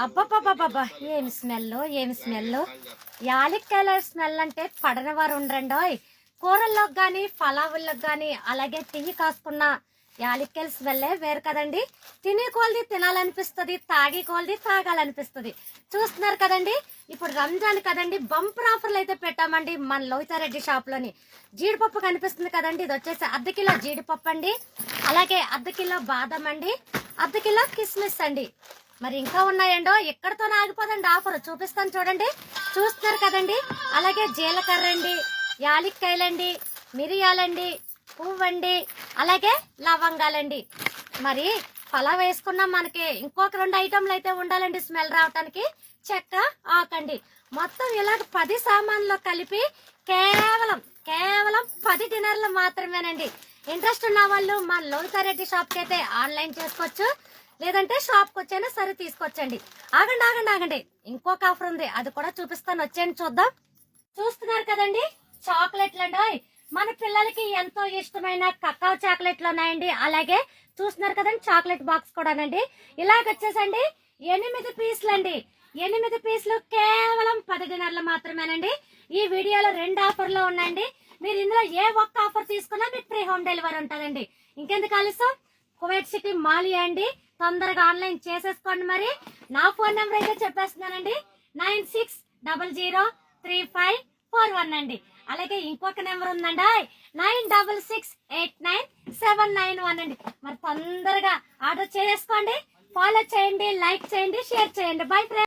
అబ్బబ్బబ్బబ్బా ఏమి స్మెల్ ఏమి స్మెల్. యాలక్కాయల స్మెల్ అంటే పడని వారు ఉండరండోయ్. కూరల్లోకి గాని పలావుల్లోకి గాని అలాగే టీ కాసుకున్న యాలక్కాయల స్మెల్లే వేరు కదండి. తినే కొలది తినాలనిపిస్తుంది, తాగే కొలది తాగాలనిపిస్తుంది. చూస్తున్నారు కదండి, ఇప్పుడు రంజాన్ కదండి, బంపర్ ఆఫర్లు అయితే పెట్టామండి మన లోహితారెడ్డి షాప్ లోని. జీడిపప్పు కనిపిస్తుంది కదండి, ఇది వచ్చేసి అర్ధ కిలో జీడిపప్పు అండి, అలాగే అర్ధ కిలో బాదం అండి, అర్ధ కిలో కిస్మిస్ అండి. మరి ఇంకా ఉన్నాయండో, ఎక్కడితో ఆగిపోదండి ఆఫర్. చూపిస్తాను చూడండి, చూస్తున్నారు కదండి. అలాగే జీలకర్ర అండి, యాలక్కాయలండి, మిరియాలండి, పువ్వండి, అలాగే లవంగాలండి. మరి పలావ్ వేసుకున్నాం, మనకి ఇంకొక 2 ఐటమ్లు అయితే ఉండాలండి స్మెల్ రావటానికి. చెక్క, ఆకండి, మొత్తం ఇలాగ 10 సామాన్లు కలిపి కేవలం 10 డిన్నర్లు మాత్రమేనండి. ఇంట్రెస్ట్ ఉన్న వాళ్ళు మన లోహితారెడ్డి షాప్ కి అయితే ఆన్లైన్ చేసుకోవచ్చు, లేదంటే షాప్ కి వచ్చైనా సరే తీసుకొచ్చండి. ఆగండి ఆగండి ఆగండి, ఇంకొక ఆఫర్ ఉంది, అది కూడా చూపిస్తాను, వచ్చేయండి చూద్దాం. చూస్తున్నారు కదండి, చాక్లెట్లు అండి. మన పిల్లలకి ఎంతో ఇష్టమైన కకావ్ చాక్లెట్లు ఉన్నాయండి. అలాగే చూస్తున్నారు కదండి, చాక్లెట్ బాక్స్ కూడానండి. ఇలాగొచ్చేసండి 8 పీసులు అండి, 8 పీసులు కేవలం 10 డిన్నర్లు మాత్రమేనండి. ఈ వీడియోలో 2 ఆఫర్లు ఉన్నాయండి. మీరు ఇందులో ఏ ఒక్క ఆఫర్ తీసుకున్నా మీకు ఫ్రీ హోమ్ డెలివరీ ఉంటుందండి. ఇంకెందుకు ఆలస్యం, కువైట్ సిటీ మాలియా అండి, తొందరగా ఆన్లైన్ చేసేసుకోండి. మరి నా ఫోన్ నెంబర్ అయితే చెప్పేస్తున్నానండి, 96003541 అండి. అలాగే ఇంకొక నెంబర్ ఉందండి, 96689791 అండి. మరి తొందరగా ఆర్డర్ చేసుకోండి, ఫాలో చేయండి, లైక్ చేయండి, షేర్ చేయండి. Bye friends.